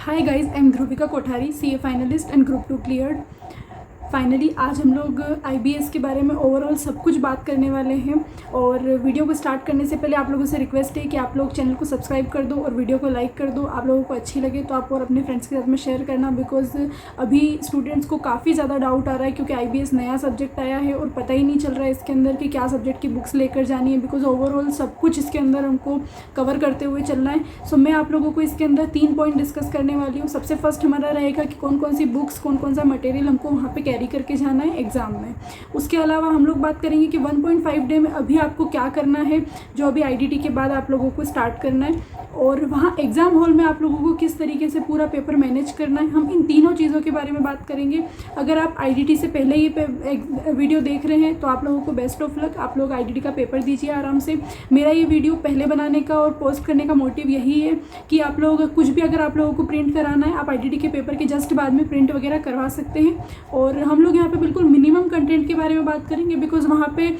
Hi guys, I am Dhruvika Kothari, CA finalist and group 2 cleared. Finally आज हम लोग IBS के बारे में ओवरऑल सब कुछ बात करने वाले हैं। और वीडियो को स्टार्ट करने से पहले आप लोगों से रिक्वेस्ट है कि आप लोग चैनल को सब्सक्राइब कर दो और वीडियो को लाइक कर दो। आप लोगों को अच्छी लगे तो आप और अपने फ्रेंड्स के साथ में शेयर करना, बिकॉज अभी स्टूडेंट्स को काफ़ी ज़्यादा डाउट आ रहा है क्योंकि आईबीएस नया सब्जेक्ट आया है और पता ही नहीं चल रहा है इसके अंदर कि क्या सब्जेक्ट की बुक्स लेकर जानी है, बिकॉज ओवरऑल सब कुछ इसके अंदर हमको कवर करते हुए चलना है। सो मैं आप लोगों को इसके अंदर 3 पॉइंट डिस्कस करने वाली हूँ। सबसे फर्स्ट हमारा रहेगा कि कौन कौन सी बुक्स, कौन कौन सा मटेरियल हमको वहाँ पे कैरी करके जाना है एग्ज़ाम में। उसके अलावा हम लोग बात करेंगे कि 1.5 डे में अभी आपको क्या करना है, जो अभी आईडीटी के बाद आप लोगों को स्टार्ट करना है, और वहाँ एग्ज़ाम हॉल में आप लोगों को किस तरीके से पूरा पेपर मैनेज करना है। हम इन तीनों चीज़ों के बारे में बात करेंगे। अगर आप आईडीटी से पहले ये वीडियो देख रहे हैं तो आप लोगों को बेस्ट ऑफ लक। आप लोग आईडीटी का पेपर दीजिए आराम से। मेरा ये वीडियो पहले बनाने का और पोस्ट करने का मोटिव यही है कि आप लोग कुछ भी अगर आप लोगों को प्रिंट कराना है, आप आईडीटी के पेपर के जस्ट बाद में प्रिंट वगैरह करवा सकते हैं। और हम लोग यहाँ पे बिल्कुल मिनिमम कंटेंट के बारे में बात करेंगे, बिकॉज वहाँ पे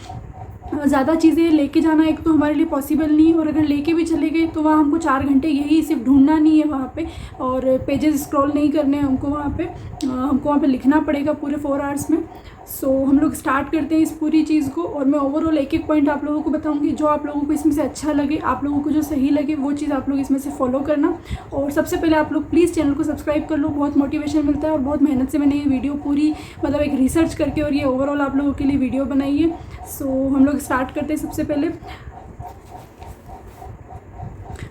ज़्यादा चीज़ें लेके जाना एक तो हमारे लिए पॉसिबल नहीं है, और अगर लेके भी चले गए तो वहाँ हमको 4 घंटे यही सिर्फ ढूंढना नहीं है वहाँ पे, और पेजेस स्क्रॉल नहीं करने हैं हमको वहाँ पे लिखना पड़ेगा पूरे 4 आवर्स में। सो हम लोग स्टार्ट करते हैं इस पूरी चीज़ को, और मैं ओवरऑल एक पॉइंट आप लोगों को बताऊंगी जो आप लोगों को इसमें से अच्छा लगे, आप लोगों को जो सही लगे वो चीज़ आप लोग इसमें से फॉलो करना। और सबसे पहले आप लोग प्लीज़ चैनल को सब्सक्राइब कर लो, बहुत मोटिवेशन मिलता है और बहुत मेहनत से मैंने ये वीडियो पूरी मतलब एक रिसर्च करके और ये ओवरऑल आप लोगों के लिए वीडियो बनाई है। सो हम लोग स्टार्ट करते हैं। सबसे पहले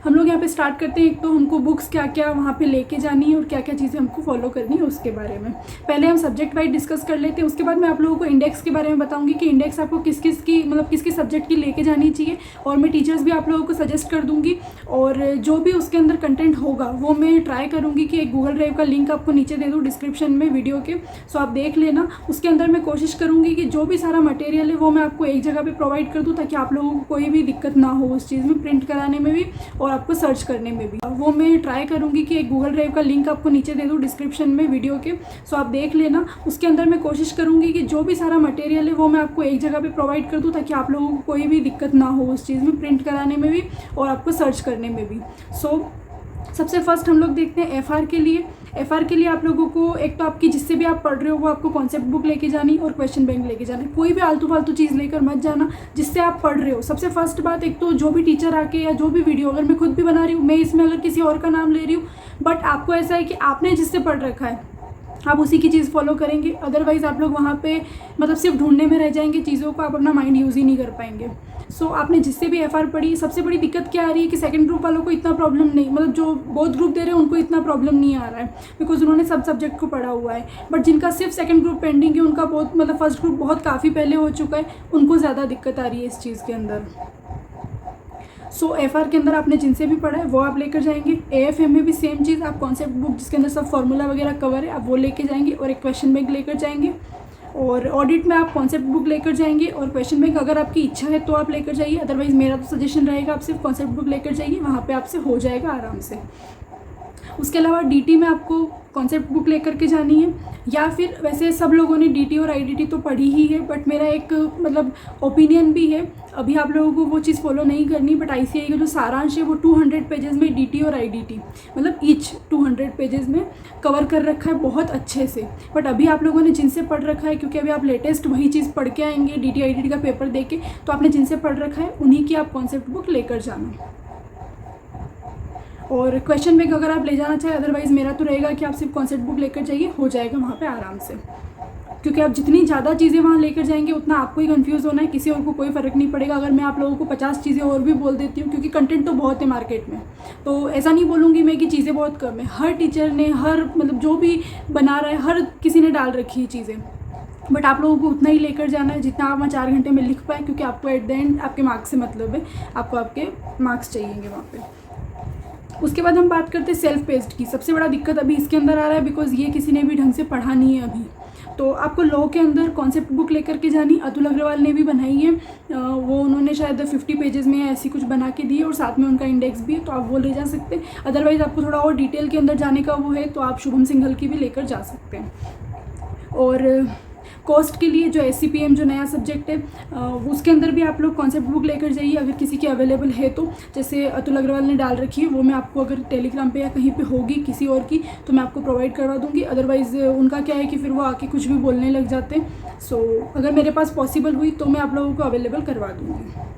हम लोग यहाँ पे स्टार्ट करते हैं। एक तो हमको बुक्स क्या क्या वहाँ पे लेके जानी है और क्या क्या चीज़ें हमको फॉलो करनी है उसके बारे में पहले हम सब्जेक्ट वाइज डिस्कस कर लेते हैं। उसके बाद मैं आप लोगों को इंडेक्स के बारे में बताऊंगी कि इंडेक्स आपको किस किस की मतलब किस किस सब्जेक्ट की लेके जानी चाहिए, और मैं टीचर्स भी आप लोगों को सजेस्ट कर दूँगी। और जो भी उसके अंदर कंटेंट होगा वो मैं ट्राई करूँगी कि एक गूगल ड्राइव का लिंक आपको नीचे दे दूँ डिस्क्रिप्शन में वीडियो के, सो आप देख लेना। उसके अंदर मैं कोशिश करूँगी कि जो भी सारा मटेरियल है वो मैं आपको एक जगह पर प्रोवाइड कर दूँ, ताकि आप लोगों को कोई भी दिक्कत ना हो उस चीज़ में, प्रिंट कराने में भी और आपको सर्च करने में भी। वो मैं ट्राई करूँगी कि एक गूगल ड्राइव का लिंक आपको नीचे दे दूँ डिस्क्रिप्शन में वीडियो के, सो आप देख लेना। उसके अंदर मैं कोशिश करूँगी कि जो भी सारा मटेरियल है वो मैं आपको एक जगह पे प्रोवाइड कर दूँ, ताकि आप लोगों को कोई भी दिक्कत ना हो उस चीज़ में, प्रिंट कराने में भी और आपको सर्च करने में भी। सो सबसे फर्स्ट हम लोग देखते हैं एफआर के लिए। एफआर के लिए आप लोगों को एक तो आपकी जिससे भी आप पढ़ रहे हो वो आपको कॉन्सेप्ट बुक लेके जानी और क्वेश्चन बैंक लेके जाना। कोई भी आलतू फालतू चीज़ लेकर मत जाना जिससे आप पढ़ रहे हो। सबसे फर्स्ट बात, एक तो जो भी टीचर आके या जो भी वीडियो अगर मैं खुद भी बना रही हूँ, मैं इसमें अगर किसी और का नाम ले रही हूँ, बट आपको ऐसा है कि आपने जिससे पढ़ रखा है आप उसी की चीज़ फॉलो करेंगे। अदरवाइज़ आप लोग वहाँ पे मतलब सिर्फ ढूंढने में रह जाएंगे चीज़ों को, आप अपना माइंड यूज़ ही नहीं कर पाएंगे। सो आपने जिससे भी एफआर पढ़ी, सबसे बड़ी दिक्कत क्या आ रही है कि सेकंड ग्रुप वालों को इतना प्रॉब्लम नहीं, मतलब जो बोथ ग्रुप दे रहे हैं उनको इतना प्रॉब्लम नहीं आ रहा है, बिकॉज उन्होंने सब सब्जेक्ट को पढ़ा हुआ है। बट जिनका सिर्फ सेकंड ग्रुप पेंडिंग है, उनका बहुत मतलब फर्स्ट ग्रुप बहुत काफ़ी पहले हो चुका है, उनको ज़्यादा दिक्कत आ रही है इस चीज़ के अंदर। सो एफआर के अंदर आपने जिनसे भी पढ़ा है वो आप लेकर जाएंगे। एएफएम में भी सेम चीज़, आप कॉन्सेप्ट बुक जिसके अंदर सब फॉर्मूला वगैरह कवर है आप वो लेके जाएंगे, और एक क्वेश्चन बैंक लेकर जाएंगे। और ऑडिट में आप कॉन्सेप्ट बुक लेकर जाएंगे और क्वेश्चन बैंक अगर आपकी इच्छा है तो आप लेकर जाइए, अदरवाइज़ मेरा तो सजेशन रहेगा आप सिर्फ कॉन्सेप्ट बुक लेकर जाइए, वहाँ पे आपसे हो जाएगा आराम से। उसके अलावा डीटी में आपको कॉन्सेप्ट बुक लेकर के जानी है, या फिर वैसे सब लोगों ने डीटी और आईडीटी तो पढ़ी ही है, बट मेरा एक मतलब ओपिनियन भी है, अभी आप लोगों को वो चीज़ फॉलो नहीं करनी, बट आईसीएआई का जो सारांश है वो 200 पेजेस में डीटी और आईडीटी मतलब ईच 200 पेजेस में कवर कर रखा है बहुत अच्छे से। बट अभी आप लोगों ने जिनसे पढ़ रखा है, क्योंकि अभी आप लेटेस्ट वही चीज़ पढ़ के आएंगे डीटी आईडीटी का पेपर दे के, तो आपने जिनसे पढ़ रखा है उन्हीं की आप कॉन्सेप्ट बुक लेकर जाना। और क्वेश्चन बैंक अगर आप ले जाना चाहें, अदरवाइज़ मेरा तो रहेगा कि आप सिर्फ कॉन्सेप्ट बुक लेकर जाइए, हो जाएगा वहाँ पे आराम से। क्योंकि आप जितनी ज़्यादा चीज़ें वहाँ लेकर जाएंगे उतना आपको ही कंफ्यूज होना है, किसी और को कोई फ़र्क नहीं पड़ेगा। अगर मैं आप लोगों को 50 चीज़ें और भी बोल देती हूँ, क्योंकि कंटेंट तो बहुत है मार्केट में, तो ऐसा नहीं बोलूँगी मैं कि चीज़ें बहुत कम है। हर टीचर ने हर मतलब जो भी बना रहा है हर किसी ने डाल रखी है चीज़ें, बट आप लोगों को उतना ही लेकर जाना है जितना आप वहाँ 4 घंटे में लिख पाए, क्योंकि आपको एट द एंड आपके मार्क्स से मतलब है, आपको आपके मार्क्स चाहिएंगे वहाँ पे। उसके बाद हम बात करते हैं सेल्फ पेस्ड की। सबसे बड़ा दिक्कत अभी इसके अंदर आ रहा है, बिकॉज ये किसी ने भी ढंग से पढ़ा नहीं है अभी। तो आपको लॉ के अंदर कॉन्सेप्ट बुक लेकर के जानी, अतुल अग्रवाल ने भी बनाई है, वो उन्होंने शायद 50 पेजेस में ऐसी कुछ बना के दी है, और साथ में उनका इंडेक्स भी है, तो आप वो ले जा सकते हैं। अदरवाइज़ आपको थोड़ा और डिटेल के अंदर जाने का वो है तो आप शुभम सिंघल की भी लेकर जा सकते हैं। और कॉस्ट के लिए जो SCPM जो नया सब्जेक्ट है उसके अंदर भी आप लोग कॉन्सेप्ट बुक लेकर जाइए अगर किसी की अवेलेबल है तो। जैसे अतुल अग्रवाल ने डाल रखी है, वो मैं आपको अगर टेलीग्राम पे या कहीं पे होगी किसी और की तो मैं आपको प्रोवाइड करवा दूँगी। अदरवाइज़ उनका क्या है कि फिर वो आके कुछ भी बोलने लग जाते हैं। सो अगर मेरे पास पॉसिबल हुई तो मैं आप लोगों को अवेलेबल करवा दूँगी।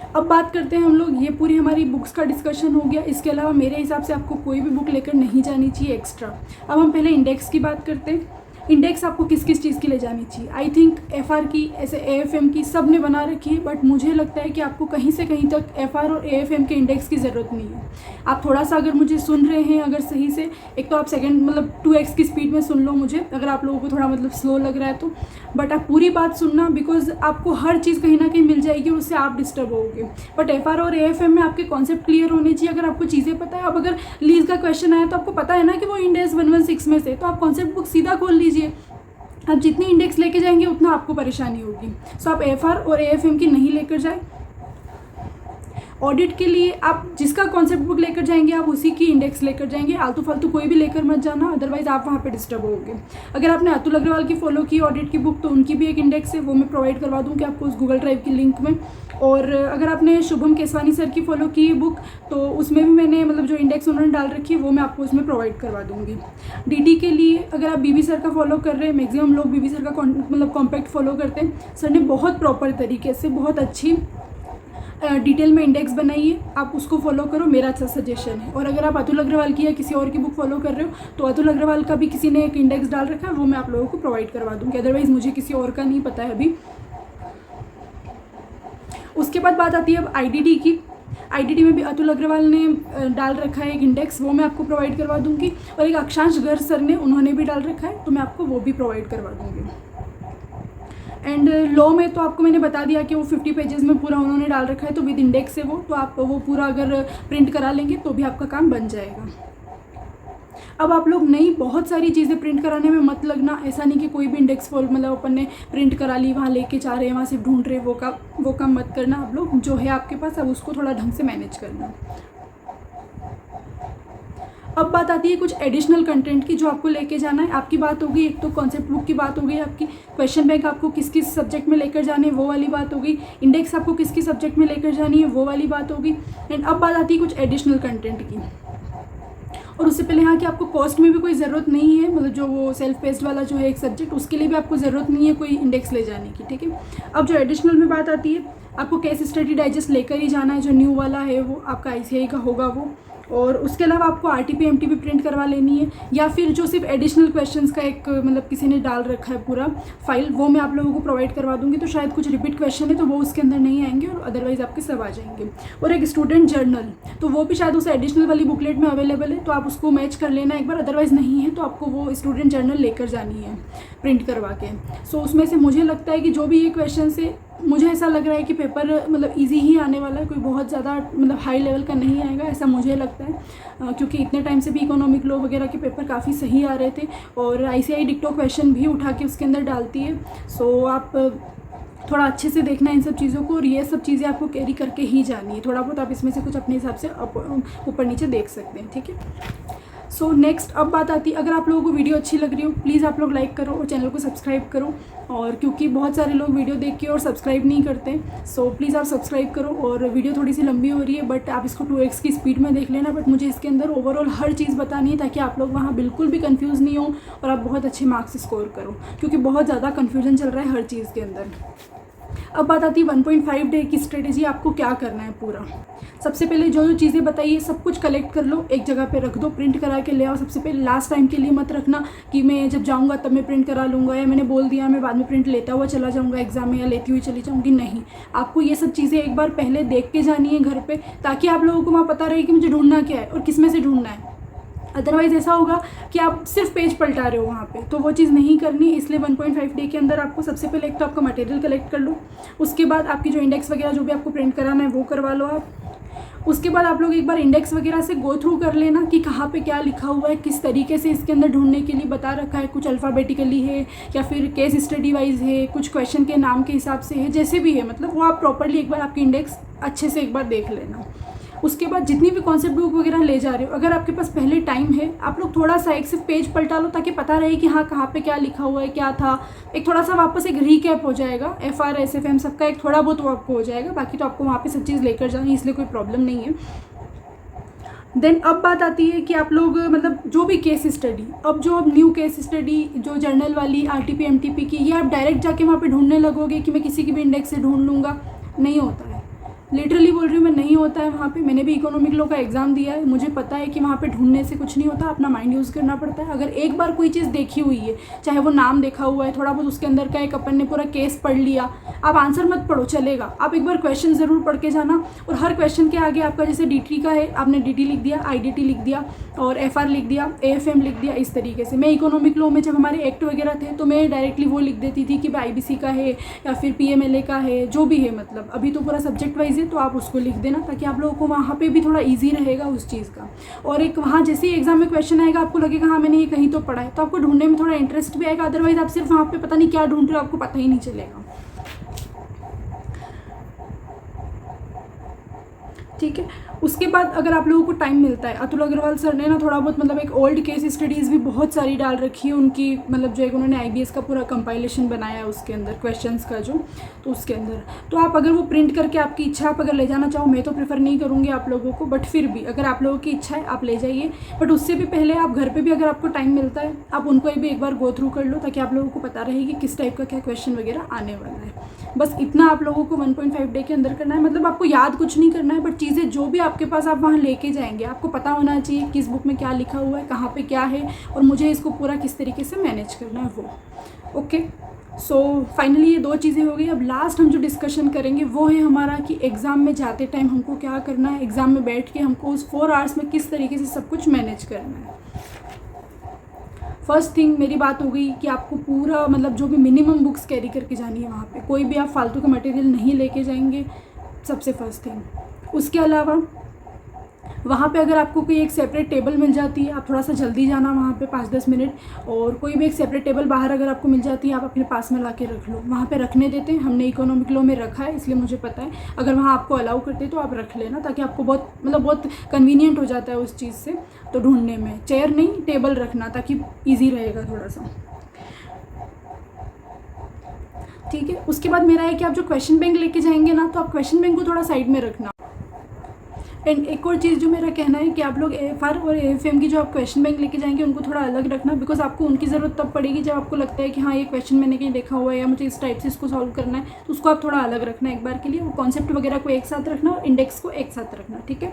अब बात करते हैं हम लोग, ये पूरी हमारी बुक्स का डिस्कशन हो गया। इसके अलावा मेरे हिसाब से आपको कोई भी बुक लेकर नहीं जानी चाहिए एक्स्ट्रा। अब हम पहले इंडेक्स की बात करते हैं। इंडेक्स आपको किस किस चीज़ की ले जानी चाहिए? आई थिंक FR की, ऐसे AFM की सब ने बना रखी है, बट मुझे लगता है कि आपको कहीं से कहीं तक FR और AFM के इंडेक्स की ज़रूरत नहीं है। आप थोड़ा सा अगर मुझे सुन रहे हैं अगर सही से, एक तो आप सेकंड मतलब 2x की स्पीड में सुन लो मुझे, अगर आप लोगों को थोड़ा मतलब स्लो लग रहा है तो, बट आप पूरी बात सुनना, बिकॉज आपको हर चीज़ कहीं ना कहीं मिल जाएगी और उससे आप डिस्टर्ब होगे। बट FR और AFM में आपके कॉन्सेप्ट क्लियर होने चाहिए। अगर आपको चीज़ें पता है, अब अगर लीज का क्वेश्चन आया तो आपको पता है ना कि वो इंडेक्स 116 में से, तो आप कॉन्सेप्ट बुक सीधा खोल लीजिए। आप जितनी इंडेक्स लेके जाएंगे उतना आपको परेशानी होगी। सो आप FR और AFM की नहीं लेकर जाए। ऑडिट के लिए आप जिसका कॉन्सेप्ट बुक लेकर जाएंगे आप उसी की इंडेक्स लेकर जाएंगे, आलतू फालतू कोई भी लेकर मत जाना, अदरवाइज आप वहाँ पे डिस्टर्ब होगे। अगर आपने अतुल अग्रवाल की फॉलो की ऑडिट की बुक तो उनकी भी एक इंडेक्स है, वो मैं प्रोवाइड करवा दूँगी आपको उस गूगल ड्राइव की लिंक में। और अगर आपने शुभम केसवानी सर की फॉलो की बुक तो उसमें भी मैंने मतलब जो इंडेक्स उन्होंने डाल रखी है वो मैं आपको उसमें प्रोवाइड करवा दूँगी। DT के लिए अगर आप BB सर का फॉलो कर रहे हैं, मैक्सिमम लोग BB सर का मतलब कॉम्पैक्ट फॉलो करते हैं। सर ने बहुत प्रॉपर तरीके से बहुत अच्छी डिटेल में इंडेक्स बनाई है, आप उसको फॉलो करो, मेरा अच्छा सजेशन है। और अगर आप अतुल अग्रवाल की या किसी और की बुक फॉलो कर रहे हो तो अतुल अग्रवाल का भी किसी ने एक इंडेक्स डाल रखा है, वो मैं आप लोगों को प्रोवाइड करवा दूँगी। अदरवाइज़ मुझे किसी और का नहीं पता है अभी। उसके बाद बात आती है अब IDD की। IDD में भी अतुल अग्रवाल ने डाल रखा है एक इंडेक्स, वो मैं आपको प्रोवाइड करवा दूँगी। और एक अक्षांश गर्ग सर ने, उन्होंने भी डाल रखा है, तो मैं आपको वो भी प्रोवाइड करवा दूँगी। एंड लॉ में तो आपको मैंने बता दिया कि वो 50 पेजेस में पूरा उन्होंने डाल रखा है, तो विद इंडेक्स है वो, तो आप वो पूरा अगर प्रिंट करा लेंगे तो भी आपका काम बन जाएगा। अब आप लोग नई बहुत सारी चीज़ें प्रिंट कराने में मत लगना। ऐसा नहीं कि कोई भी इंडेक्स फॉल मतलब अपन ने प्रिंट करा ली, वहाँ लेके जा रहे हैं, वहाँ से ढूंढ रहे, वो काम मत करना। आप लोग जो है आपके पास अब उसको थोड़ा ढंग से मैनेज करना। अब बात आती है कुछ एडिशनल कंटेंट की जो आपको लेके जाना है। आपकी बात होगी, एक तो कॉन्सेप्ट बुक की बात हो गई आपकी, क्वेश्चन बैंक आपको किस किस सब्जेक्ट में लेकर जाने वो वाली बात हो गई, इंडेक्स आपको किस किस सब्जेक्ट में लेकर जानी है वो वाली बात होगी। एंड अब बात आती है कुछ एडिशनल कंटेंट की। और उससे पहले यहाँ की आपको कॉस्ट में भी कोई ज़रूरत नहीं है, मतलब जो वो सेल्फ पेस्ड वाला जो है एक सब्जेक्ट, उसके लिए भी आपको ज़रूरत नहीं है कोई इंडेक्स ले जाने की, ठीक है। अब जो एडिशनल में बात आती है, आपको केस स्टडी डाइजेस्ट लेकर ही जाना है, जो न्यू वाला है वो आपका ICAI का होगा वो। और उसके अलावा आपको RTP MTP प्रिंट करवा लेनी है, या फिर जो सिर्फ एडिशनल क्वेश्चंस का एक मतलब किसी ने डाल रखा है पूरा फाइल, वो मैं आप लोगों को प्रोवाइड करवा दूंगी। तो शायद कुछ रिपीट क्वेश्चन है तो वो उसके अंदर नहीं आएंगे और अदरवाइज़ आपके सब आ जाएंगे। और एक स्टूडेंट जर्नल, तो वो भी शायद उस एडिशनल वाली बुकलेट में अवेलेबल है, तो आप उसको मैच कर लेना एक बार, अदरवाइज़ नहीं है तो आपको वो स्टूडेंट जर्नल लेकर जानी है प्रिंट करवा के। सो उसमें से मुझे लगता है कि जो भी ये क्वेश्चन है, मुझे ऐसा लग रहा है कि पेपर मतलब इजी ही आने वाला है, कोई बहुत ज़्यादा मतलब हाई लेवल का नहीं आएगा, ऐसा मुझे लगता है। क्योंकि इतने टाइम से भी इकोनॉमिक लॉ वगैरह के पेपर काफ़ी सही आ रहे थे, और ICAI डिक्टो क्वेश्चन भी उठा के उसके अंदर डालती है। सो आप थोड़ा अच्छे से देखना इन सब चीज़ों को, और ये सब चीज़ें आपको कैरी करके ही जानी है। थोड़ा बहुत आप इसमें से कुछ अपने हिसाब से ऊपर नीचे देख सकते हैं, ठीक है। सो नेक्स्ट अब बात आती है, अगर आप लोगों को वीडियो अच्छी लग रही हो प्लीज़ आप लोग लाइक करो और चैनल को सब्सक्राइब करो। और क्योंकि बहुत सारे लोग वीडियो देख के और सब्सक्राइब नहीं करते, सो प्लीज़ आप सब्सक्राइब करो। और वीडियो थोड़ी सी लंबी हो रही है, बट आप इसको 2x की स्पीड में देख लेना, बट मुझे इसके अंदर ओवरऑल हर चीज़ बतानी है ताकि आप लोग वहाँ बिल्कुल भी कन्फ्यूज़ नहीं हो और आप बहुत अच्छे मार्क्स स्कोर करो, क्योंकि बहुत ज़्यादा कन्फ्यूजन चल रहा है हर चीज़ के अंदर। अब बात आती है 1.5 डे की स्ट्रेटेजी, आपको क्या करना है पूरा। सबसे पहले जो जो चीज़ें बताई है सब कुछ कलेक्ट कर लो, एक जगह पे रख दो, प्रिंट करा के ले आओ। सबसे पहले लास्ट टाइम के लिए मत रखना कि मैं जब जाऊंगा तब मैं प्रिंट करा लूँगा, या मैंने बोल दिया मैं बाद में प्रिंट लेता हुआ चला जाऊँगा एग्जाम में, या लेती हुई चली जाऊँगी। नहीं, आपको ये सब चीज़ें एक बार पहले देख के जानी है घर पर, ताकि आप लोगों को वहाँ पता रहे कि मुझे ढूंढना क्या है और किस में से ढूंढना है। अदरवाइज़ ऐसा होगा कि आप सिर्फ पेज पलटा रहे हो वहाँ पे, तो वो चीज़ नहीं करनी। इसलिए 1.5 डे के अंदर आपको सबसे पहले एक तो आपका मटेरियल कलेक्ट कर लो, उसके बाद आपकी जो इंडेक्स वगैरह जो भी आपको प्रिंट कराना है वो करवा लो आप। उसके बाद आप लोग एक बार इंडेक्स वगैरह से गो थ्रू कर लेना कि कहाँ पे क्या लिखा हुआ है, किस तरीके से इसके अंदर ढूंढने के लिए बता रखा है। कुछ अल्फ़ाबेटिकली है या फिर केस स्टडी वाइज है, कुछ क्वेश्चन के नाम के हिसाब से है, जैसे भी है, मतलब वो आप प्रॉपरली एक बार आपकी इंडेक्स अच्छे से एक बार देख लेना। उसके बाद जितनी भी कॉन्सेप्ट बुक वगैरह ले जा रहे हो, अगर आपके पास पहले टाइम है, आप लोग थोड़ा सा एक सिर्फ पेज पलटा लो ताकि पता रहे कि हाँ कहाँ पे क्या लिखा हुआ है, क्या था। एक थोड़ा सा वापस एक रीकैप हो जाएगा, FR SFM सबका एक थोड़ा बहुत वो आपको हो जाएगा। बाकी तो आपको वहाँ पे सब चीज़ लेकर जानी, इसलिए कोई प्रॉब्लम नहीं है। देन अब बात आती है कि आप लोग मतलब जो भी केस स्टडी, अब जो न्यू केस स्टडी जो जर्नल वाली RTP MTP की, ये आप डायरेक्ट जाके वहाँ पे ढूंढने लगोगे कि मैं किसी की भी इंडेक्स से ढूंढ लूँगा, नहीं होता है। लिटरली बोल रही हूँ मैं, नहीं होता है वहाँ पे। मैंने भी इकोनॉमिक लॉ का एग्ज़ाम दिया है, मुझे पता है कि वहाँ पे ढूंढने से कुछ नहीं होता, अपना माइंड यूज़ करना पड़ता है। अगर एक बार कोई चीज़ देखी हुई है, चाहे वो नाम देखा हुआ है, थोड़ा बहुत उसके अंदर का एक अपन ने पूरा केस पढ़ लिया, आप आंसर मत पढ़ो चलेगा, आप एक बार क्वेश्चन ज़रूर पढ़ के जाना। और हर क्वेश्चन के आगे आपका जैसे DT का है, आपने DT लिख दिया, IDT लिख दिया और FR लिख दिया, AFM लिख दिया, इस तरीके से। मैं इकोनॉमिक लॉ में जब हमारे एक्ट वगैरह थे तो मैं डायरेक्टली वो लिख देती थी कि भाई IBC का है या फिर PMLA का है, जो भी है। मतलब अभी तो पूरा सब्जेक्ट वाइज है तो आप उसको लिख देना, ताकि आप लोगों को वहाँ पे भी थोड़ा इजी रहेगा उस चीज़ का। और एक वहाँ जैसे ही एग्जाम में क्वेश्चन आएगा, आपको लगेगा हाँ मैंने ये कहीं तो पढ़ा है, तो आपको ढूंढने में थोड़ा इंटरेस्ट भी आएगा। अदरवाइज आप सिर्फ वहाँ पे पता नहीं क्या ढूंढ रहे हो, आपको पता ही नहीं चलेगा। ठीक है, उसके बाद अगर आप लोगों को टाइम मिलता है, अतुल अग्रवाल सर ने ना थोड़ा बहुत मतलब एक ओल्ड केस स्टडीज़ भी बहुत सारी डाल रखी है उनकी, मतलब जो एक उन्होंने IBS का पूरा कंपाइलेशन बनाया है उसके अंदर क्वेश्चंस का जो, तो उसके अंदर तो आप अगर वो प्रिंट करके आपकी इच्छा आप अगर ले जाना चाहो, मैं तो प्रेफर नहीं करूँगी आप लोगों को, बट फिर भी अगर आप लोगों की इच्छा है आप ले जाइए। बट उससे भी पहले आप घर पर भी अगर आपको टाइम मिलता है, आप उनको भी एक बार गो थ्रू कर लो, ताकि आप लोगों को पता रहे कि किस टाइप का क्या क्वेश्चन वगैरह आने वाला है। बस इतना आप लोगों को 1.5 डे के अंदर करना है। मतलब आपको याद कुछ नहीं करना है, बट चीज़ें जो भी आपके पास आप वहाँ लेके जाएंगे, आपको पता होना चाहिए किस बुक में क्या लिखा हुआ है, कहाँ पे क्या है, और मुझे इसको पूरा किस तरीके से मैनेज करना है वो। ओके, सो फाइनली ये 2 चीज़ें हो गई। अब लास्ट हम जो डिस्कशन करेंगे वो है हमारा कि एग्ज़ाम में जाते टाइम हमको क्या करना है, एग्ज़ाम में बैठ के हमको उस 4 आवर्स में किस तरीके से सब कुछ मैनेज करना है। फर्स्ट थिंग मेरी बात हो गई कि आपको पूरा मतलब जो भी मिनिमम बुक्स कैरी करके जानी है, वहाँ पे कोई भी आप फालतू का मटेरियल नहीं लेके जाएंगे, सबसे फर्स्ट थिंग। उसके अलावा वहाँ पे अगर आपको कोई एक सेपरेट टेबल मिल जाती है, आप थोड़ा सा जल्दी जाना वहाँ पे 5-10 मिनट, और कोई भी एक सेपरेट टेबल बाहर अगर आपको मिल जाती है, आप अपने पास में ला के रख लो। वहाँ पे रखने देते हैं, हमने इकोनॉमिक लॉ में रखा है इसलिए मुझे पता है। अगर वहाँ आपको अलाउ करते तो आप रख लेना, ताकि आपको बहुत कन्वीनियंट हो जाता है उस चीज़ से। तो ढूंढने में चेयर नहीं, टेबल रखना, ताकि ईजी रहेगा थोड़ा सा। ठीक है, उसके बाद मेरा है कि आप जो क्वेश्चन बैंक लेके जाएंगे ना, तो आप क्वेश्चन बैंक को थोड़ा साइड में रखना। एंड एक और चीज़ जो मेरा कहना है कि आप लोग AFR और AFM की जो आप क्वेश्चन बैंक लेके जाएंगे उनको थोड़ा अलग रखना, बिकॉज आपको उनकी ज़रूरत तब पड़ेगी जब आपको लगता है कि हाँ ये क्वेश्चन मैंने कहीं देखा हुआ है या मुझे इस टाइप से इसको सॉल्व करना है, तो उसको आप थोड़ा अलग रखना एक बार के लिए। वो कॉन्सेप्ट वगैरह को एक साथ रखना और इंडेक्स को एक साथ रखना, ठीक है।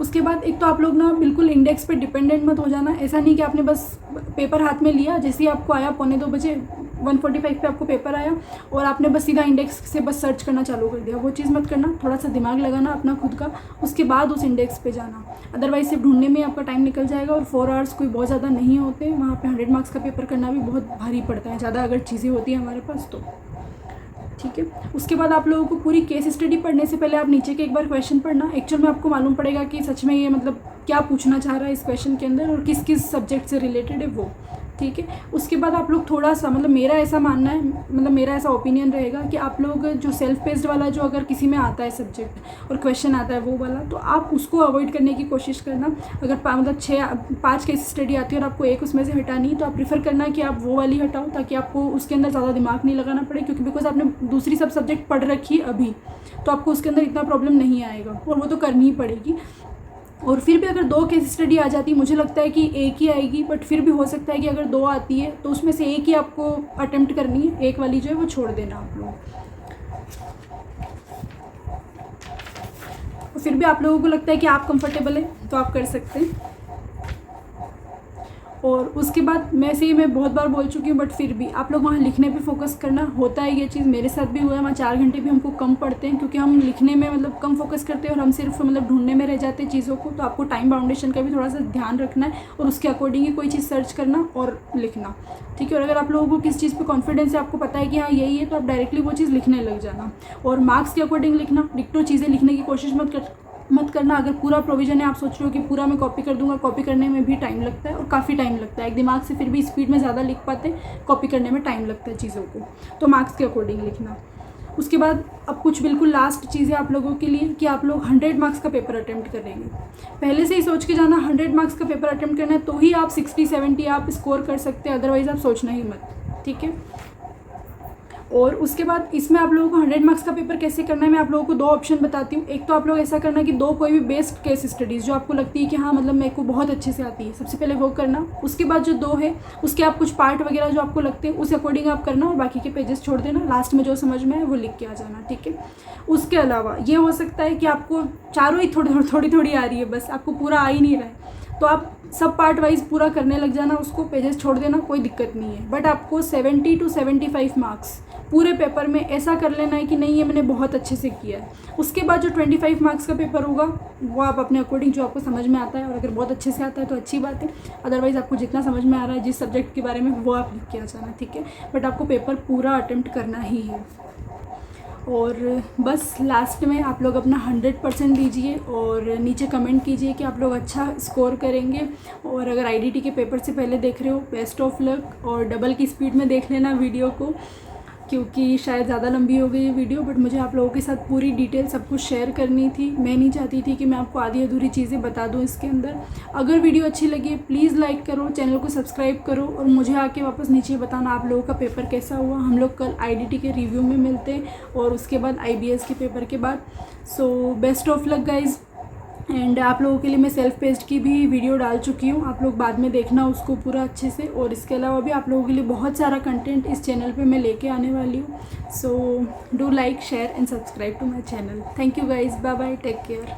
उसके बाद एक तो आप लोग ना बिल्कुल इंडेक्स पे डिपेंडेंट मत हो जाना। ऐसा नहीं कि आपने बस पेपर हाथ में लिया, जैसे ही आपको आया 1:45 बजे 1:45 पे आपको पेपर आया और आपने बस सीधा इंडेक्स से बस सर्च करना चालू कर दिया, वो चीज़ मत करना। थोड़ा सा दिमाग लगाना अपना खुद का, उसके बाद उस इंडेक्स पे जाना। अदरवाइज सिर्फ ढूंढने में आपका टाइम निकल जाएगा। और 4 आवर्स कोई बहुत ज़्यादा नहीं होते, वहाँ पे 100 मार्क्स का पेपर करना भी बहुत भारी पड़ता है, ज़्यादा अगर चीज़ें होती हैं हमारे पास तो। ठीक है, उसके बाद आप लोगों को पूरी केस स्टडी पढ़ने से पहले आप नीचे के एक बार क्वेश्चन पढ़ना। एक्चुअल में आपको मालूम पड़ेगा कि सच में ये मतलब क्या पूछना चाह रहा है इस क्वेश्चन के अंदर और किस किस सब्जेक्ट से रिलेटेड है वो। ठीक है, उसके बाद आप लोग थोड़ा सा मतलब मेरा ऐसा मानना है, मतलब मेरा ऐसा ओपिनियन रहेगा कि आप लोग जो सेल्फ पेस्ड वाला जो अगर किसी में आता है सब्जेक्ट और क्वेश्चन आता है वो वाला, तो आप उसको अवॉइड करने की कोशिश करना। अगर मतलब 5 केस स्टडी आती है और आपको एक उसमें से हटानी, तो आप प्रेफर करना कि आप वो वाली हटाओ, ताकि आपको उसके अंदर ज़्यादा दिमाग नहीं लगाना पड़े, क्योंकि बिकॉज आपने दूसरी सब सब्जेक्ट पढ़ रखी है अभी, तो आपको उसके अंदर इतना प्रॉब्लम नहीं आएगा और वो तो करनी ही पड़ेगी। और फिर भी अगर 2 केस स्टडी आ जाती, मुझे लगता है कि एक ही आएगी, बट फिर भी हो सकता है कि अगर 2 आती है तो उसमें से एक ही आपको अटेम्प्ट करनी है, एक वाली जो है वो छोड़ देना आप लोग। फिर भी आप लोगों को लगता है कि आप कंफर्टेबल है तो आप कर सकते हैं। और उसके बाद मैं बहुत बार बोल चुकी हूँ, बट फिर भी आप लोग वहाँ लिखने पे फोकस करना। होता है ये चीज़, मेरे साथ भी हुआ है, वहाँ 4 घंटे भी हमको कम पड़ते हैं, क्योंकि हम लिखने में मतलब कम फोकस करते हैं और हम सिर्फ मतलब ढूंढने में रह जाते हैं चीज़ों को। तो आपको टाइम बाउंडेशन का भी थोड़ा सा ध्यान रखना है और उसके अकॉर्डिंग ही कोई चीज़ सर्च करना और लिखना। ठीक है, और अगर आप लोगों को किस चीज़ पे कॉन्फिडेंस है, आपको पता है कि हाँ यही है, तो आप डायरेक्टली वो चीज़ लिखने लग जाना और मार्क्स के अकॉर्डिंग लिखना। डिक्टो चीज़ें लिखने की कोशिश मत करना। अगर पूरा प्रोविज़न है, आप सोच रहे हो कि पूरा मैं कॉपी कर दूंगा, कॉपी करने में भी टाइम लगता है और काफ़ी टाइम लगता है। एक दिमाग से फिर भी स्पीड में ज़्यादा लिख पाते, कॉपी करने में टाइम लगता है चीज़ों को, तो मार्क्स के अकॉर्डिंग लिखना। उसके बाद अब कुछ बिल्कुल लास्ट चीज़ है आप लोगों के लिए कि आप लोग 100 मार्क्स का पेपर अटेम्प्ट करेंगे। पहले से ही सोच के जाना 100 मार्क्स का पेपर अटेम्प्ट करना है, तो ही आप 60-70 आप स्कोर कर सकते हैं, अदरवाइज़ आप सोचना ही मत, ठीक है। और उसके बाद इसमें आप लोगों को 100 मार्क्स का पेपर कैसे करना है, मैं आप लोगों को 2 ऑप्शन बताती हूँ। एक तो आप लोग ऐसा करना कि 2 कोई भी बेस्ट केस स्टडीज़ जो आपको लगती है कि हाँ मतलब मेरे को बहुत अच्छे से आती है, सबसे पहले वो करना। उसके बाद जो 2 है उसके आप कुछ पार्ट वगैरह जो आपको लगते हैं उस अकॉर्डिंग आप करना, और बाकी के पेजेस छोड़ देना, लास्ट में जो समझ में है वो लिख के आ जाना, ठीक है। उसके अलावा ये हो सकता है कि आपको चारों ही थोड़ी आ रही है, बस आपको पूरा आ ही नहीं रहा है, तो आप सब पार्ट वाइज पूरा करने लग जाना, उसको पेजेस छोड़ देना, कोई दिक्कत नहीं है। बट आपको 70 to 75 मार्क्स पूरे पेपर में ऐसा कर लेना है कि नहीं ये मैंने बहुत अच्छे से किया है। उसके बाद जो 25 मार्क्स का पेपर होगा वो आप अपने अकॉर्डिंग जो आपको समझ में आता है, और अगर बहुत अच्छे से आता है तो अच्छी बात है, अदरवाइज़ आपको जितना समझ में आ रहा है जिस सब्जेक्ट के बारे में वो आप लिख के आ जाना, ठीक है। बट आपको पेपर पूरा अटेम्प्ट करना ही है। और बस लास्ट में आप लोग अपना 100% दीजिए और नीचे कमेंट कीजिए कि आप लोग अच्छा स्कोर करेंगे। और अगर आईडीटी के पेपर से पहले देख रहे हो, बेस्ट ऑफ लक, और डबल की स्पीड में देख लेना वीडियो को, क्योंकि शायद ज़्यादा लंबी हो गई है वीडियो, बट मुझे आप लोगों के साथ पूरी डिटेल सब कुछ शेयर करनी थी। मैं नहीं चाहती थी कि मैं आपको आधी अधूरी चीज़ें बता दूं इसके अंदर। अगर वीडियो अच्छी लगी प्लीज़ लाइक करो, चैनल को सब्सक्राइब करो, और मुझे आके वापस नीचे बताना आप लोगों का पेपर कैसा हुआ। हम लोग कल आईडीटी के रिव्यू में मिलते हैं, और उसके बाद आईबीएस के पेपर के बाद। So best of luck guys. And आप लोगों के लिए मैं सेल्फ पेस्ट की भी वीडियो डाल चुकी हूँ, आप लोग बाद में देखना उसको पूरा अच्छे से। और इसके अलावा भी आप लोगों के लिए बहुत सारा कंटेंट इस चैनल पे मैं लेके आने वाली हूँ। So do like, share and subscribe to my channel. Thank you guys, bye bye, take care.